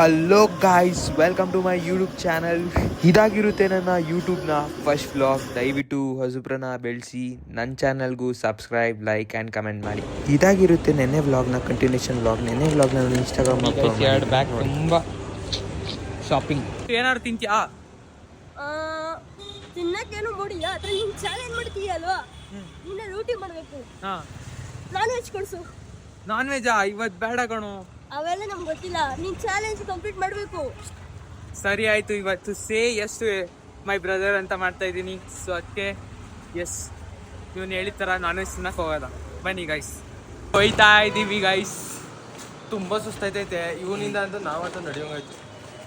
Hello guys, welcome to my YouTube channel. ಇದಾಗಿರುತ್ತೆ ನನ್ನ ಯೂಟ್ಯೂಬ್ನ ಫಸ್ಟ್ ವ್ಲಾಗ್. ದಯವಿಟ್ಟು ಹೊಸಬ್ರನ್ನ ಬೆಳೆಸಿ ನನ್ನ ಚಾನಲ್ಗೂ ಸಬ್ಸ್ಕ್ರೈಬ್, ಲೈಕ್ ಆ್ಯಂಡ್ ಕಮೆಂಟ್ ಮಾಡಿ. ಇದಾಗಿರುತ್ತೆ ನೆನ್ನೆ ವ್ಲಾಗ್ನ ಕಂಟಿನ್ಯೂಷನ್ ವ್ಲಾಗ್. ನೆನ್ನೆ ವ್ಲಾಗ್ನ ನಾನು ಇನ್ಸ್ಟಾಗ್ರಾಮ್ ಎರಡು ಬ್ಯಾಗ್ ತುಂಬ ಶಾಪಿಂಗ್. ಏನಾದ್ರು ತಿಂತೀಯಾ? ತಿನ್ನಕ್ಕೇನು ಮೂಡಿಲ್ಲ, ಅದ್ರ ನೀನು ಚಾಲೆಂಜ್ ಮಾಡ್ತೀಯ ಅಲ್ವಾ? ನೀನು ರೂಟಿ ಮಾಡಬೇಕು. ನಾನ್ ವೆಜ್ ಕೊಡಿಸು. ನಾನ್ ವೆಜ್ಜಾ? ಇವತ್ತು ಬೇಡ ಕಣೋ. ಅವೆಲ್ಲ ನಮ್ಗೆ ಗೊತ್ತಿಲ್ಲ, ನೀನು ಚಾಲೆಂಜ್ ಕಂಪ್ಲೀಟ್ ಮಾಡಬೇಕು. ಸರಿ ಆಯಿತು, ಇವತ್ತು ಸೇ ಎಸ್ ಮೈ ಬ್ರದರ್ ಅಂತ ಮಾಡ್ತಾ ಇದ್ದೀನಿ. ಸೊ ಅದಕ್ಕೆ ಎಸ್, ಇವನು ಹೇಳಿದ ಥರ ನಾನ್ ವೆಜ್ ತಿನ್ನಕ್ಕೆ ಹೋಗೋದ. ಬನ್ನಿ ಗೈಸ್, ಹೋಯ್ತಾ ಇದ್ದೀವಿ ಗೈಸ್. ತುಂಬ ಸುಸ್ತಾಯ್ತೈತೆ ಇವನಿಂದ ಅಂತ ನಾವಂತೂ ನಡೆಯೋಂಗಾಯ್ತು.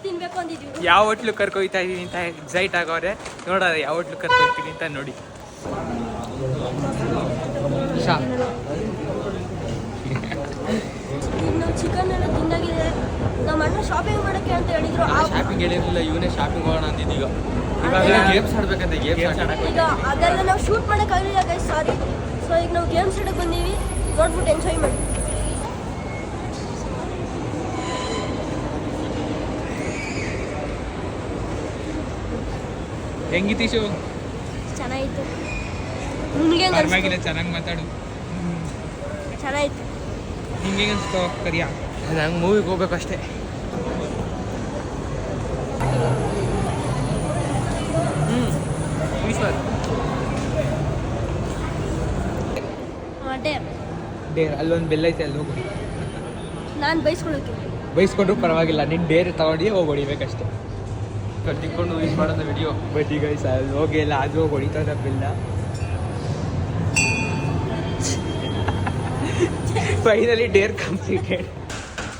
ತಿನ್ಬೇಕು ಅಂದಿದ್ದೀವಿ. ಯಾವ ಹೋಟ್ಲು ಕರ್ಕೊಯ್ತಾ ಇದ್ದೀನಿ ಅಂತ ಎಕ್ಸೈಟ್ ಆಗೋರೆ. ನೋಡೋಣ ಯಾವ ಹೋಟ್ಲು ಕರ್ಕೊಯ್ತೀನಿ ಅಂತ ನೋಡಿ. ಇನ್ನು ಚಿಕನ್ ಎಲ್ಲ ತಿನ್ನಾಗಿದೆ. ನಮ್ಮ ಅಣ್ಣ ಶಾಪಿಂಗ್ ಮಾಡೋಕ್ಕೆ ಅಂತ ಹೇಳಿದ್ರು. ಶಾಪಿಂಗ್ ಹೇಳಿರಲಿಲ್ಲ, ಇವನೇ ಶಾಪಿಂಗ್ ಹೋಗೋಣ ಅಂದಿದ್ದೀಗ. ಗೇಮ್ಸ್ ಆಡ್ಬೇಕಂತ ಗೇಮ್ಸ್ ಆಡಕ್ಕೆ ಈಗ ಅದೆಲ್ಲ ನಾವು ಶೂಟ್ ಮಾಡೋಕ್ಕಾಗಲಿಲ್ಲ ಗೈಸ್, ಸಾರಿ. ಸೊ ಈಗ ನಾವು ಗೇಮ್ಸ್ ಆಡಕ್ಕೆ ಬಂದೀವಿ, ನೋಡ್ಬಿಟ್ಟು ಎಂಜಾಯ್ ಮಾಡಿ. ಹೆಂಗಿತ್ತು ಶೋ? ಚೆನ್ನಾಗಿತ್ತು. ನಿಮಗೆ ಪರವಾಗಿಲ್ಲ, ಚೆನ್ನಾಗಿ ಮಾತಾಡು. ಚೆನ್ನಾಗಿತ್ತು. ನಿಂಗೆ ಅನಿಸ್ತು ಕರಿಯಾ? ನಂಗೆ ಮೂವಿಗೆ ಹೋಗ್ಬೇಕಷ್ಟೇ. ಡೇರ್ ಅಲ್ಲೊಂದು ಬೆಲ್ಲ ಐತೆ, ಅಲ್ಲಿ ಹೋಗಿ. ನಾನು ಬೈಸ್ಕೊಳ್ಳೋಕೆ ಬೈಸ್ಕೊಂಡ್ರು ಪರವಾಗಿಲ್ಲ, ನಿನ್ನ ಡೇರ್ ತಗೊಂಡು ಹೋಗಿ ಹೊಡಿಬೇಕಷ್ಟೇ. ಕಟ್ಟಿಕೊಂಡು ಯೂಸ್ ಮಾಡೋದು ವಿಡಿಯೋ. ಬಟ್ ಈಗ ಅಲ್ಲಿ ಹೋಗಿ ಎಲ್ಲ ಅದು ಹೋಗಿ ಹೊಡಿತದ ಬೆಲ್ಲ. Finally dare completed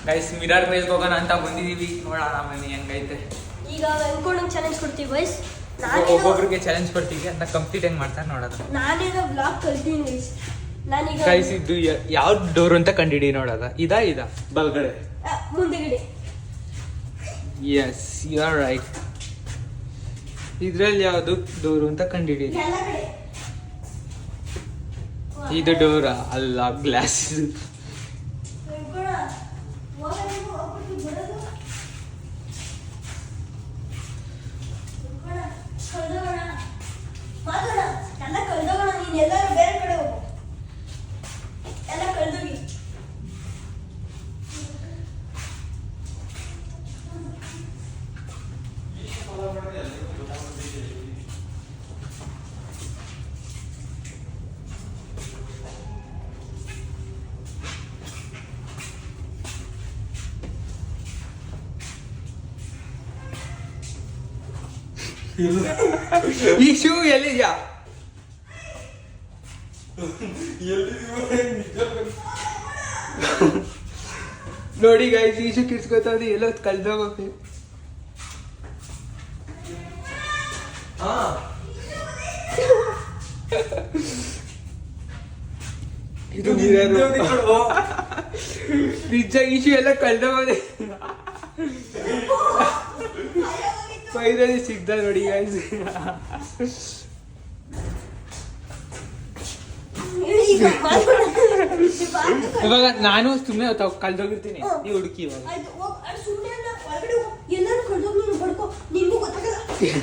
guys. ಮಿರಾರ್ ಮೇಲ್ಗೆ ಹೋಗೋಣ ಅಂತ ಬಂದಿದ್ದೀವಿ. ನೋಡೋಣ ಬನ್ನಿ ಹೆಂಗೈತೆ. ಈಗ ವೆಂಕೋಣಂಗೆ ಚಾಲೆಂಜ್ ಕೊಡ್ತೀವಿ ಗೈಸ್. ಒಬ್ಬೊಬ್ರಿಗೆ ಚಾಲೆಂಜ್ ಕೊಡ್ತೀವಿ ಅಂತ ಕಂಪ್ಲೀಟ್ ಹೆಂಗ್ ಮಾಡ್ತಾರೆ ನೋಡೋದು. ನಾನೇನೋ ಬ್ಲಾಗ್ ಕಲ್ತೀನಿ ಗೈಸ್. ನಾನೀಗ ಗೈಸ್ ಇದು ಯಾವ ಡೋರ್ ಅಂತ ಕಂಡಿಡಿ ನೋಡೋದ. ಇದಾ ಬಲ್ಗಡೆ ಮುಂದೆಗಡೆ. Yes, you are right. ಇದ್ರಲ್ಲಿ ಯಾವುದು ಡೋರು ಅಂತ ಕಂಡಿಡಿ. ಎಲ್ಲ ಕಡೆ ಇದು ಡೋರಾ? ಅಲ್ಲ, ಗ್ಲಾಸ್. ಇದು ವೆಂಕೋಣ ಹೋಗೋದು ಹೋಗ್ಬಿಟ್ಟು ಬರೋದು. ವೆಂಕೋಣ ಕಳ್ದೋಗೋಣ, ಮಾತಾಡ ಎಲ್ಲ ಕಳ್ದೋಗೋಣ. ನೀನು ಎಲ್ಲರೂ ಬೇರೆ ಕಡೆ ಹೋಗು, ಎಲ್ಲ ಕಳ್ದೋಗಿ. ಈ ಶೂ ಎಲ್ಲಿದ್ಯಾ? ನೋಡಿ ಗೈಸ್, ಈ ಶೂ ಕಿರ್ಸ್ಕೊತಾವ್ದು, ಎಲ್ಲೋ ಕಳ್ದೋಗೋಕೆ. ಇದು ನಿಜ, ಈ ಶೂ ಎಲ್ಲ ಕಳ್ದೋಗೋದೆ. ಫೈನಲಿ ಸಿಗ್ದ ನೋಡಿ ಗೈಸ್. ಇವಾಗ ನಾನು ಸುಮ್ಮನೆ ಕಳ್ದೋಗಿರ್ತೀನಿ, ನೀವು ಹುಡುಕಿ. ಇವಾಗ ಎಲ್ಲರೂ ಕಳ್ದೋಗಿ ನೀನು ಬಡ್ಕೋ, ನಿನ್ಗೂ ಗೊತ್ತಾಗಲ್ಲ. ನೀನು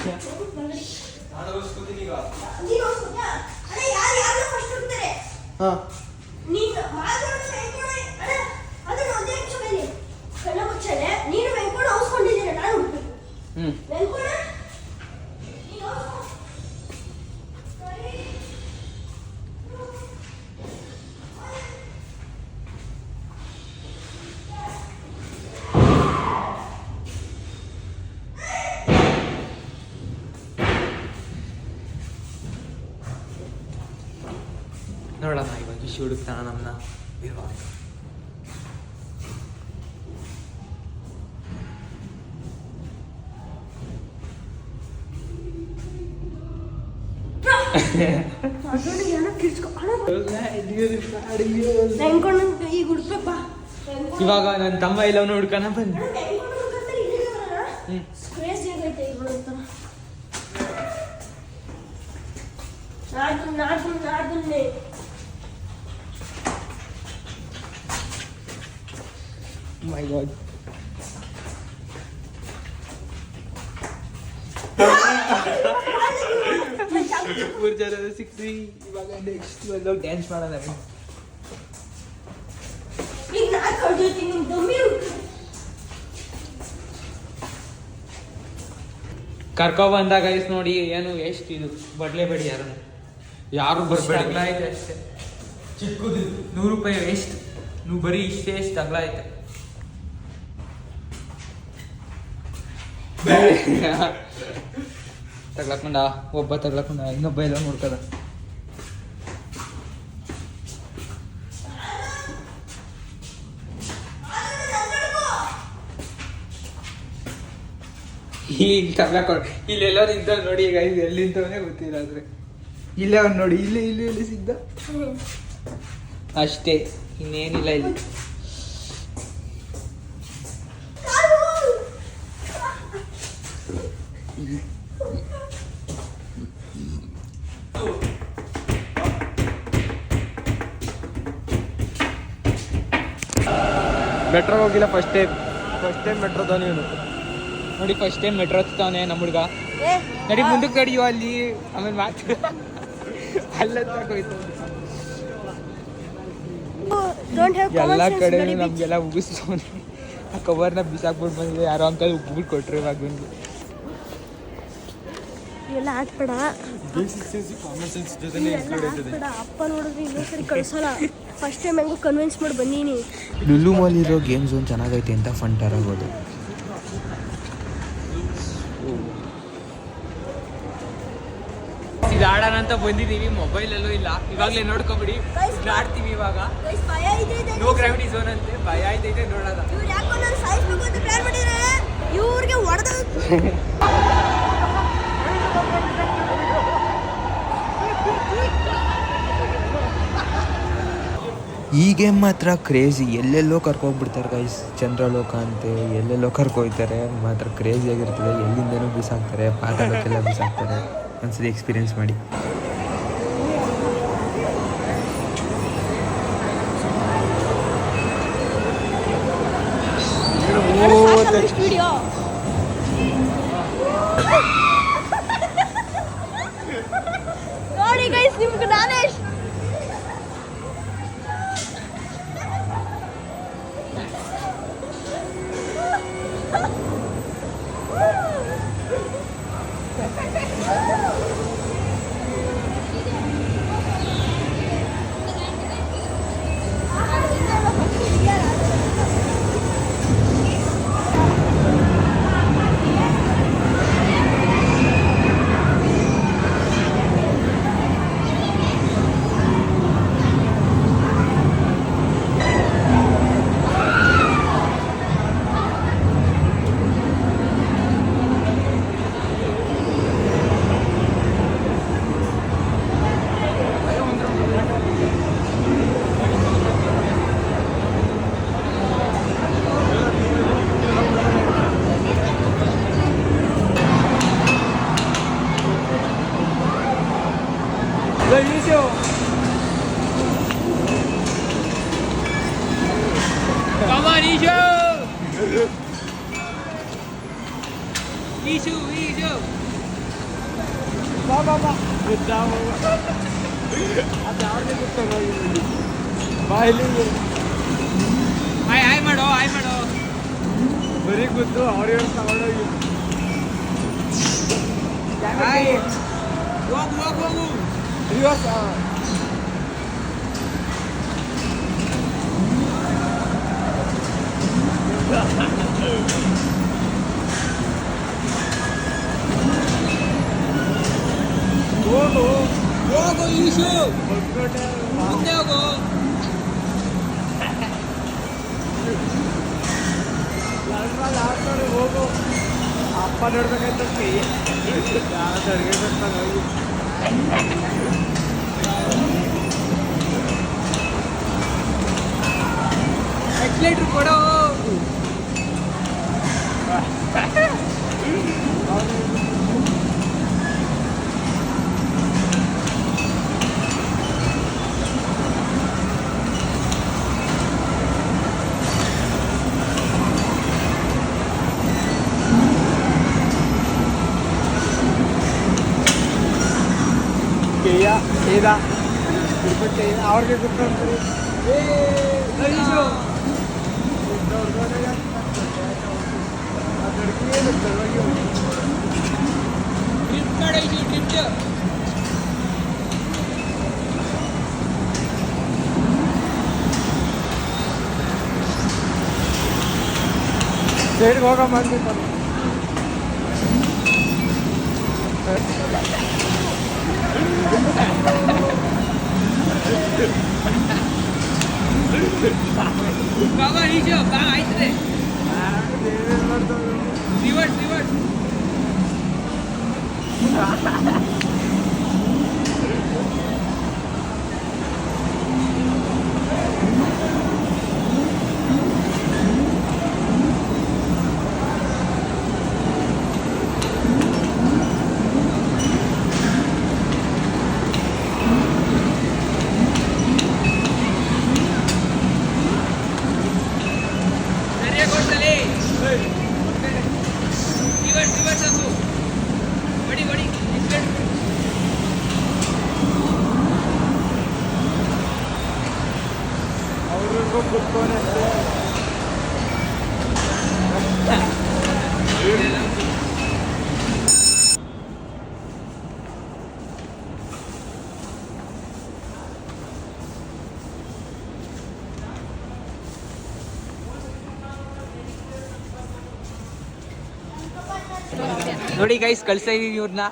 ಕಣ್ಣ ಮುಚ್ಚಲೆ. ನೀನು ವೆಂಕೋಣ ಔಸ್ಕೊಂಡಿದ್ದೀರ, ನಾನು ಹುಡ್ಬೇಕು. ವೆಂಕೋಣ ನೋಡೋಣ ಇವಾಗ ಇಶು ಹುಡುಕ್ತಾನ ನಮ್ಮನ್ನ. ಇವಾಗ ಈಗ ಹುಡ್ಬೇಕು ಬಾ. ಇವಾಗ ನನ್ನ ತಮ್ಮ ಎಲ್ಲವನ್ನೂ ಹುಡ್ಕೋಣ ಬನ್ನಿ. ನಾಡ್ದನ್ನೇ My God. ಮೂರು ಜನ ಸಿಕ್ಸಿ. ಇವಾಗ ನೆಕ್ಸ್ಟ್ ಒಂದು ಡ್ಯಾನ್ಸ್ ಮಾಡೋಣ. ಕರ್ಕೊ ಬಂದಾಗ ನೋಡಿ ಏನು ಎಷ್ಟು ಇದು ಬಡ್ಲೇಬೇಡಿ ಯಾರು ಬರ್ಬೇಡಿ ಆಯ್ತು ಅಷ್ಟೇ. ಚಿಕ್ಕದು 100 ರೂಪಾಯಿ ವೇಸ್ಟ್. ನೀವು ಬರೀ ಇಷ್ಟೇ ಎಷ್ಟು ಅಗಲ ಐತೆ. ತಗ್ಲಾಕೊಂಡ ಒಬ್ಬ ತಗ್ಲಾಕೊಂಡ ಇನ್ನೊಬ್ಬ ಎಲ್ಲ ನೋಡ್ಕದ. ಈಗ ತಗ್ಲಾಕೊಂಡ ಇಲ್ಲೆಲ್ಲ ನಿಂತ ನೋಡಿ. ಈಗ ಇದು ಎಲ್ಲಿಂತವನೇ ಗೊತ್ತಿಲ್ಲ. ಆದ್ರೆ ಇಲ್ಲೇ ಅವ್ನು ನೋಡಿ, ಇಲ್ಲಿ ಇಲ್ಲಿ ಇಲ್ಲಿ ಸಿದ್ದ ಅಷ್ಟೇ, ಇನ್ನೇನಿಲ್ಲ ಇಲ್ಲಿ. ಮೆಟ್ರೋ ಹೋಗಿಲ್ಲ ಫಸ್ಟ್ ಟೈಮ್ ಮೆಟ್ರೋ ತಾನೇ ನೋಡಿ. ಫಸ್ಟ್ ಟೈಮ್ ಮೆಟ್ರೋ ಹತ್ತಾವನೆ ನಮ್ಮ ಹುಡುಗ. ನಡಿ ಮುಂದಕ್ಕೆ ನಡಿಯೋ ಅಲ್ಲಿ, ಆಮೇಲೆ ಮಾತು ಅಲ್ಲೋಯ್ತು. ಎಲ್ಲ ಕಡೆ ನಮ್ಗೆಲ್ಲ ಉಗಿಸ್ತಾನೆ. ಆ ಕವರ್ನ ಬಿಸಾಕ್ಬಿಟ್ಟು ಬಂದಿದೆ. ಯಾರೋ ಅಂಕಲ್ ಉಗ್ಬಿಟ್ಟು ಕೊಟ್ರು. ಇವಾಗ ಬಂದು ಎಲ್ಲ ಹಾಕ್ಬೇಡ, ಅಪ್ಪ ನೋಡಿದ್ರೆ ಇನ್ನೊಂದ್ಸರಿ ಕಳ್ಸಲ್ಲ. ಫಸ್ಟ್ ಟೈಮ್ ಹೆಂಗೋ ಕನ್ವಿನ್ಸ್ ಮಾಡಿ ಬಂದೀನಿ. ಲುಲು ಮಾಲ್ ಇರೋ ಗೇಮ್ ಝೋನ್ ಚೆನ್ನಾಗೈತೆ ಅಂತ ಫನ್ ಟರಾಗೋದು. ಇದು ಆಡೋಣ ಅಂತ ಬಂದಿದ್ದೀವಿ. ಮೊಬೈಲಲ್ಲೂ ಇಲ್ಲ. ಇವಾಗಲೇ ನೋಡ್ಕೊಬಿಡಿ. ಆಡ್ತೀವಿ ಇವಾಗ. ನೋ ಗ್ರಾವಿಟಿ ಝೋನ್ ಅಂತೆ. ಭಯ ಆಯ್ತೈತೆ ನೋಡೋದ. ಇವ್ರಿಗೆ ಹೊಡೆದ ಈ ಗೇಮ್ ಮಾತ್ರ ಕ್ರೇಜಿ. ಎಲ್ಲೆಲ್ಲೋ ಕರ್ಕೋಗ್ಬಿಡ್ತಾರೆ ಗೈಸ್. ಚಂದ್ರಲೋಕ ಅಂತೆ ಎಲ್ಲೆಲ್ಲೋ ಕರ್ಕೋಯ್ತಾರೆ. ಮಾತ್ರ ಕ್ರೇಜಿ ಆಗಿರ್ತದೆ. ಎಲ್ಲಿಂದನೂ ಬಿಸಾಕ್ತಾರೆ, ಪಾತಾಳಕ್ಕೆಲ್ಲ ಬಿಸಾಕ್ತಾರೆ. ಒಂದ್ಸಲಿ ಎಕ್ಸ್ಪೀರಿಯನ್ಸ್ ಮಾಡಿ. ನೋಡಿ ಗೈಸ್, ನಿಮ್ಗೆ ನಾನೇ Come on, Ishu! Ishu! ಬಾ ಹಾಯ್ ಮಾಡೋ ಬರೀ ಗೊತ್ತು ಅವ್ರು ತಗೊಂಡೋಗಿ. ಹೋಗು ಈಶು, ಮುಂದೆ ಹೋಗು. ಹೋಗು, ಅಪ್ಪ ನೋಡ್ಬೇಕಂತ ಅಡುಗೆ ಹೋಗಿ. ಎಕ್ಸ್ಲೇಟ್ರ್ ಕೊಡೋ. ಏದಾ ತಿರುಪತಿ ಅವ್ರಿಗೆ ಗೊತ್ತಂತಾರೆ ಸೈಡ್ಗೆ ಹೋಗಮ್ಮ ಅಂತಿತ್ತು बाबा नीचे बा आइतरे रिवर्स रिवर्स रिवर्स रिवर्स असो बड़ी बड़ी ಅವ್ರಿಗೂ ಕುತ್ಕೊಂಡೆ ನೋಡಿ ಗೈಸ್ ಕಳ್ಸ್ತಾ ಇದೀವಿ ಇವ್ರನ್ನ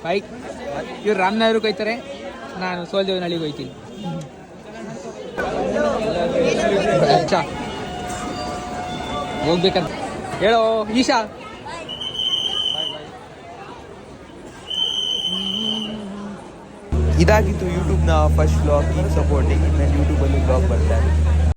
ಬೈಕ್ ಇವ್ರು ರಾಮನಗರಕ್ಕೆ ಹೋಯ್ತಾರೆ ನಾನು ಸೋಲ್ದೇವನಹಳ್ಳಿಗೆ ಹೋಯ್ತೀನಿ ಅಚ್ಚಾ ಹೋಗ್ಬೇಕಂತ ಹೇಳೋ ಈಶಾ ಇದಾಗಿತ್ತು ಯೂಟ್ಯೂಬ್ನ ಫಸ್ಟ್ ವ್ಲಾಗ್. ಈಗ ಸಪೋರ್ಟಿಂಗ್ ಇನ್ಮೇಲೆ ಯೂಟ್ಯೂಬಲ್ಲಿ ವ್ಲಾಗ್ ಬರ್ತಾರೆ.